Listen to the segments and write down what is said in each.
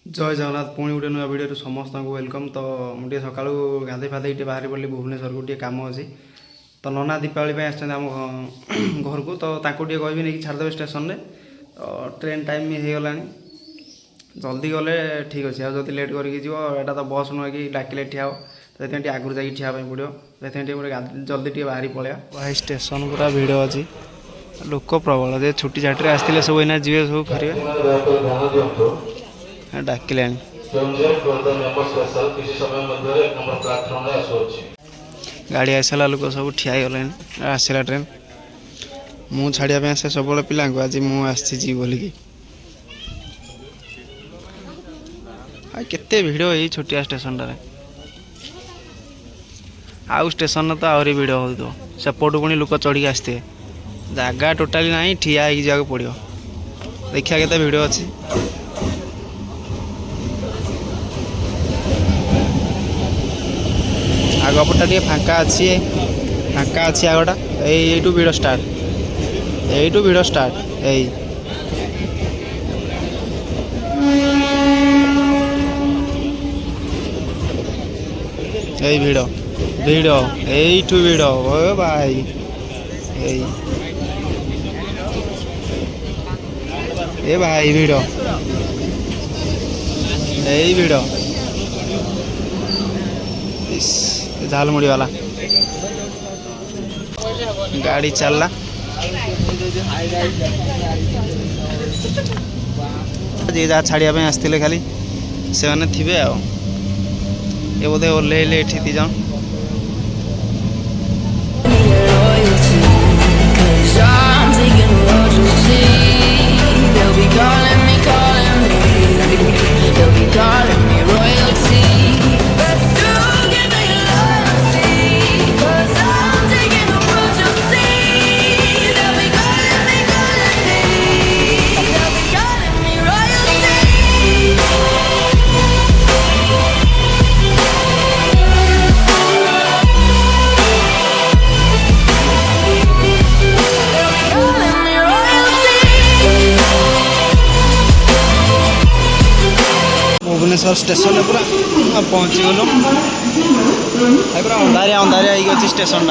जय जगन्नाथ पुणी गोटे नुआ भिडियो समस्त को वेलकम। तो मुझे सका गाधे फाधे बाहरी पड़ी भुवनेश्वर को कम अच्छी तो नना दीपावली आम घर को तो कहबी नहीं छाड़देवे स्टेशन में तो ट्रेन टाइम होगला जल्दी गले ठीक अच्छे आदि लेट करके जीव तो बस नुह कि डाकिले ठिया हो तो आगुरी जाकि ठिया पड़ो से जल्दी टे बाहरी पड़ा भाई स्टेशन पूरा भिड़ अच्छी लोक प्रबल जे छुट्टी छाटी आसते सब इना जी सब फेर डाकिले गाड़ी आसला लोक सब ठियागले आसला ट्रेन मु छाड़िया आसे सब पिला आज मुझे बोलिकी केते भिड़ यही छोटिया स्टेशन टे आउ स्टेशन तो आहरी भिड़ हो सेपटू पुणी लोक चढ़ी आसते जगह टोटाली ना ठिया जाक पड़ो देखा के भिड़ अच्छी आगपटा टे फांका अच्छी आगटा यू भिड़ स्टार्ट यू भिड़ स्टार्ट यही भिड़ भिड़ यू भिड़ ओ भाई ए भाई भिड़ यही भिड़ झालमुड़ी वाला गाड़ी चलला जी जहाँ छाड़िया आसते खाली से मैंने थे ये बोधे ओह्लैले ये दी जाऊँ भुवनेश्वर स्टेशन पूरा पहुँची गलु पूरा अंधारिया अंधारिया होगी स्टेशन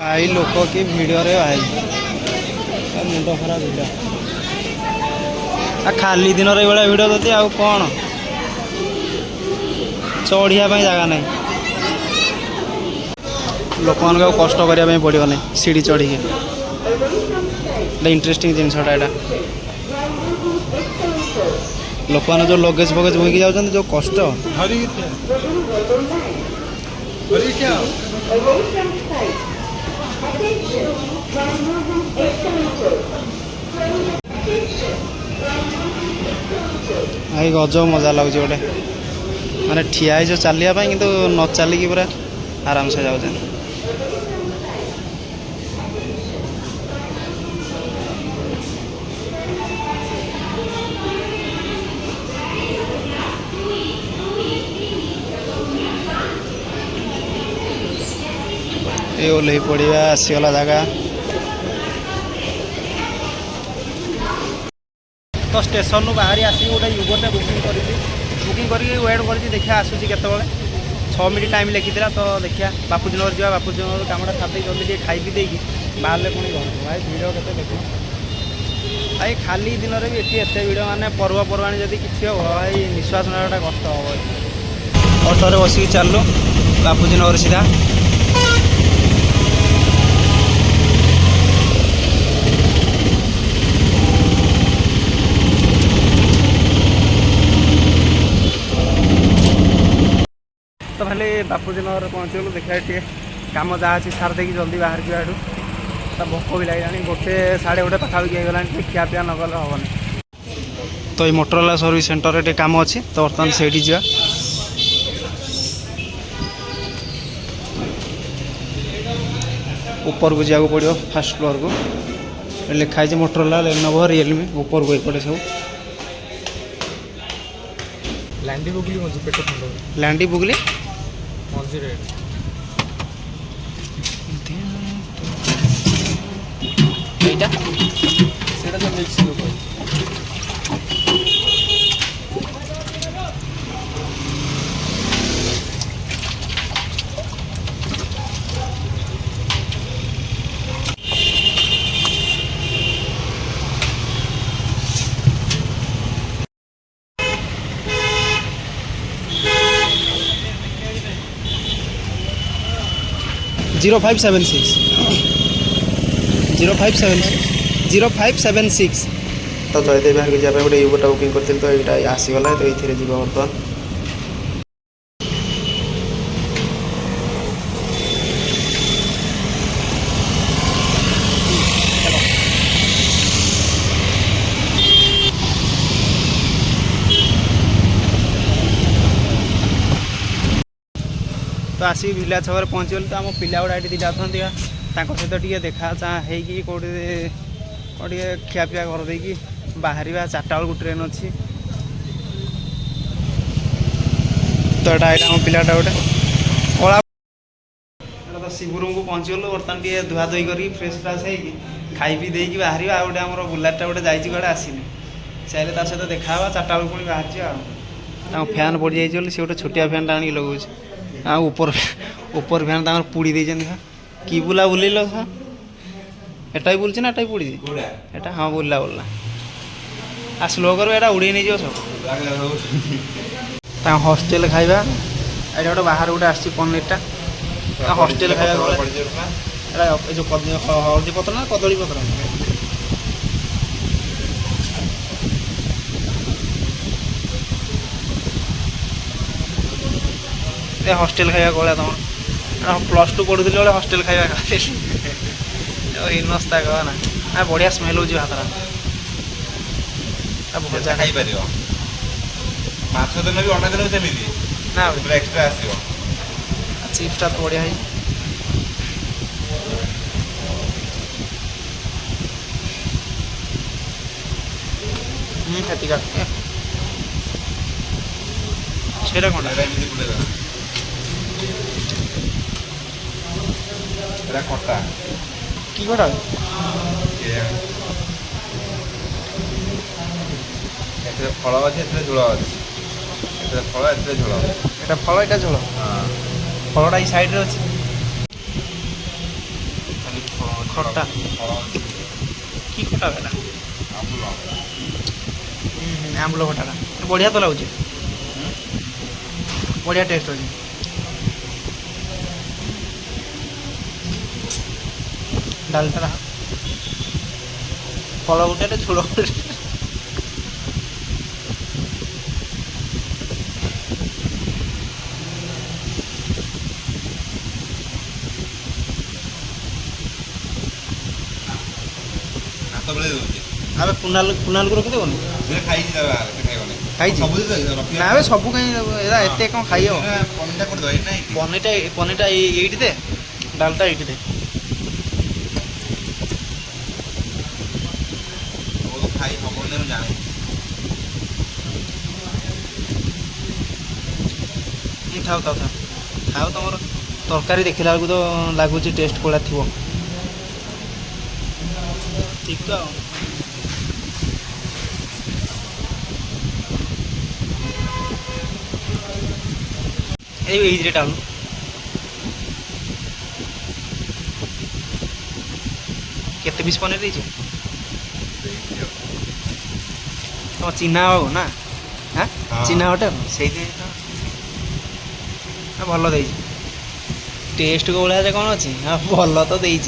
भाई लोक कि भिड़ रे भाई मुंड खराब भिड़ खाली दिन ये भिड़ दे आउ कौन चढ़िया जगह नहीं लोक मान कष्ट करने पड़ो नहीं सीढ़ी चढ़ी इंटरेस्टिंग जिनसा यहाँ लोक मैंने जो लगेज फगेज बोईकी जाऊँ जो कष्ट भाई गजब मजा लगुच गोटे माने ठिया जो चलियापाई किंतु न चलिकी पूरा आराम से जाऊँ ये ओल्लै पड़ा आसीगला जगह तो स्टेशन बाहरी आसिक गोटे यूबरटे बुकिंग करके वेट कर देखा आसूसी केत 6 मिनट टाइम लिखी तो देखिए बापूजी नगर जावा बापूजी नगर कमटा छाड़ी जल्दी टे खाई देकी बाहर पुणी घर भाई भिड़ के देख भाई खाली दिन में भी एत भिड़ मानने पर्वपर्वाणी जदि किसी हम भाई निश्वास नाटा कष्ट हम अटोरे बसिक चलू बापूजी नगर सीधा तो खाली बापूजी नगर पहुँचगलु देखा टे कम जहाँ अच्छी सार देखिए जल्दी बाहर जावाठू तो भोक भी लगे गोटे 1:30 पाखापाखि होगा खिया पिया नगले हेनी तो ये मोटरोला सर्विस सेंटर टे कम अच्छी तो बर्तमान से जा ऊपर को जाक पड़ो फास्ट फ्लोर को लिखाई मोटरोला लेनोवो रियलमी ऊपर को एपटे सब लैंडी बुगली मजी पेट ठंडा लैंडी बुगली मजी रेड এইটা সেটা তো মিক্স লোক 0576 0576 तो जयदेव बाहर को जाए गोटे यूबरटा बुकिंग करथिल तो एटा आसीगला तो ये जीव बर्तमान तो आसिक भिला छक पहुँचगल तो आम पिला गुड़ा ये दुटा अच्छा सहित टे देखा चाह होटी खियापिया करदे बाहर 4टा बेलू ट्रेन अच्छी तो यहाँ आम पिलाटा गोटे कला तो शिवपुर को पहुँचगलु बर्तमान टे धुआ धुई कर फ्रेश फ्राश हो खाई पी देकी बाहर आ गोटे आम बुलेटटा गोटे जाइए कड़े आसनी चाहिए ता सहित देखा 4टा बेलू पुणी बाहर फैन पड़ जाइए सी गोटे छोटिया फैन आनी लगे ऊपर फैन पुड़ी देती कि बुला बुलेल एटा भी बुलचे ना एटा भी पुड़ी एटा हाँ बुला बुला आ स्लो कर एटा उड़े नहीं सब हस्टेल खाइबा ये गोटे बाहर गोटे आसी पनीरटा हस्टेल खाइबा जो हलदी पत्र ना कदली पत्र हस्टेल खाइबा कौन तुम +2 पढ़ुली बेले हस्टेल खाइबा खाते हिनस्ता कह ना बढ़िया स्मेल हो भातरा भजा खाई पार माछ दिन भी अंडा दिन भी सेमती ना एक्सट्रा आसो चिप्सटा तो बढ़िया है हेती का सेटा कौन खटा कि कटा फल अच्छे झोल अच्छे फल ए झोल एटा फल एटा झोल फलटा ये साइड अच्छे खटा कि खटा बेला आम्बुल खटाटा बढ़िया तो लगुच बढ़िया टेस्ट अच्छे डालटा फल गोटे झोल गोटे आबे कुनाल को रखी देबो खाई ना आबे सब कहीं एदा एते कौन खाई हो पनीरटा एइटी दे डालटा एइटी दे थाओ थाओ थाओ थाओ तुम तरकारी देखला बेलू तो लगुच टेस्ट कौड़ा थी ठीक तो ये डालू केते पीस पनीर देछ तो चिन्हा हो ना हाँ चिन्हा होटेल से भल दे टेस्ट को भाया कौन अच्छी हाँ भल तो दे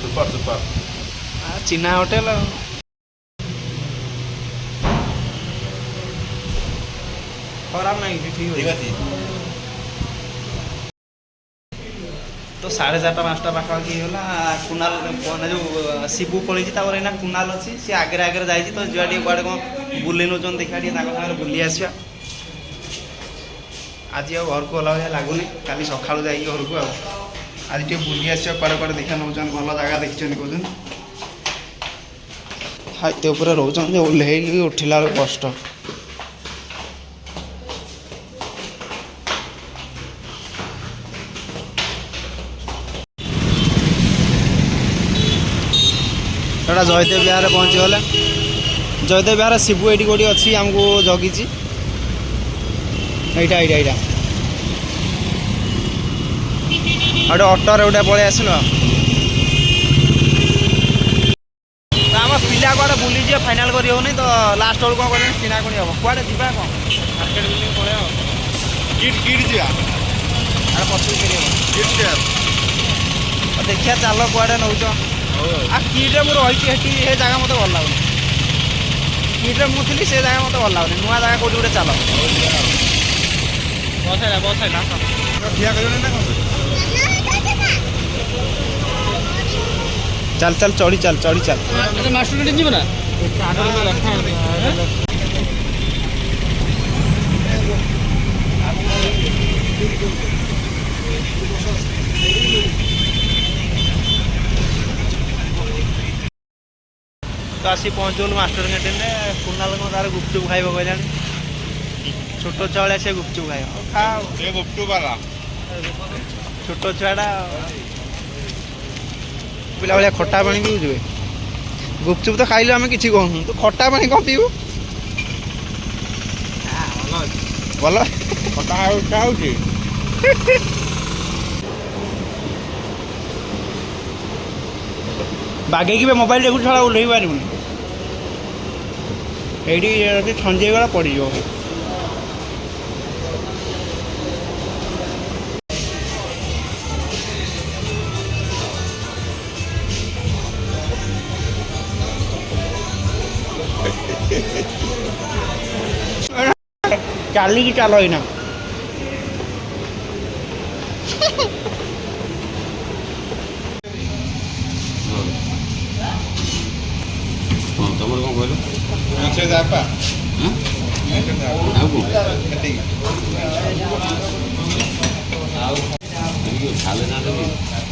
सुपर सुपर चिन्हा होटेल खराब नहीं ठीक अच्छे तो 4:30 5टा पाखापाखि होगा कुनाल जो शिबू पड़ी ना कुनाल अच्छी सी आगे आगे जाइए तो जुआ कड़े कौन बुले नौ देखा सागर बुली आसा आज घर को गला भाई लगुनि काली सका जा घर को आज टे बुली आस कड़े देखा नौ भल जगह देखते कौन हाइते रोचे ओल्हे उठला कष्ट एटा जयदेव बिहार पहुँचीगले जयदेव बिहार शिबू ये कौटी अच्छी आमको जगी यहाँ यहाँ गोटे अटोरे गोटे पलि आसल आम पिला कड़े बुली जी फाइनाल कर तो लास्ट बेलू कौन कर किणाकुणी हम कड़े जा कौन मार्केट बिल्डिंग पड़े କିଟ୍ ଯିବା ଆରେ ପଛକୁ ଫେରିବ କିଟ୍ ଯିବା ଦେଖିଆ ଚାଲ କୁଆଡ଼େ ନେଉଛ ଆଉ କିଟ୍ରେ ମୁଁ ରହିଛି ସେଠି ସେ ଜାଗା ମୋତେ ଭଲ ଲାଗୁନି କିଟ୍ରେ ମୁଁ ଥିଲି ସେ ଜାଗା ମୋତେ ଭଲ ଲାଗୁନି ନୂଆ ଜାଗା କେଉଁଠି ଗୋଟେ ଚାଲ ବସ ହେଲା ଠିଆ କରିବନି ନା କ'ଣ ଚାଲ ଚାଲ ଚଢ଼ି ଚାଲ ଚଢ଼ି ଚାଲ ମାଷ୍ଟର ଯିବ ନା ତ ଆସି ପହଞ୍ଚିଗଲୁ ମାଷ୍ଟର କ୍ୟାଣ୍ଟିନ୍ରେ କୁନାଲ କ'ଣ ତାର ଗୁପଚୁପ୍ ଖାଇବ କହିଲାଣି ଛୋଟ ଛୁଆ ଭଳିଆ ସେ ଗୁପଚୁପ୍ ଖାଇବ ଖାଅ ଏ ଗୁପଚୁପ୍ ବାଲା ଛୋଟ ଛୁଆଟା ପିଲା ଭଳିଆ ଖଟା ପାଣି ପିଉଛୁ ଗୁପଚୁପ୍ ତ ଖାଇଲୁ ଆମେ କିଛି କହୁନୁ ତୁ ଖଟା ପାଣି କ'ଣ ପିଇବୁ ଭଲ ଖଟା ହେଉଛି ବାଗେଇକି ମୋବାଇଲ ଦେଖୁଛୁ ଛଡ଼ା ଓହ୍ଲେଇ ପାରିବୁନି ଏଇଠି ଯଦି ଥଞ୍ଜି ହେଇଗଲା ପଡ଼ିଯିବ ଚାଲିକି ଚାଲ ଏଇନା ତମର କ'ଣ କହିଲ ସେ ଯାପା ଆଉ କ'ଣ ଖାଲି ନା ଦେବି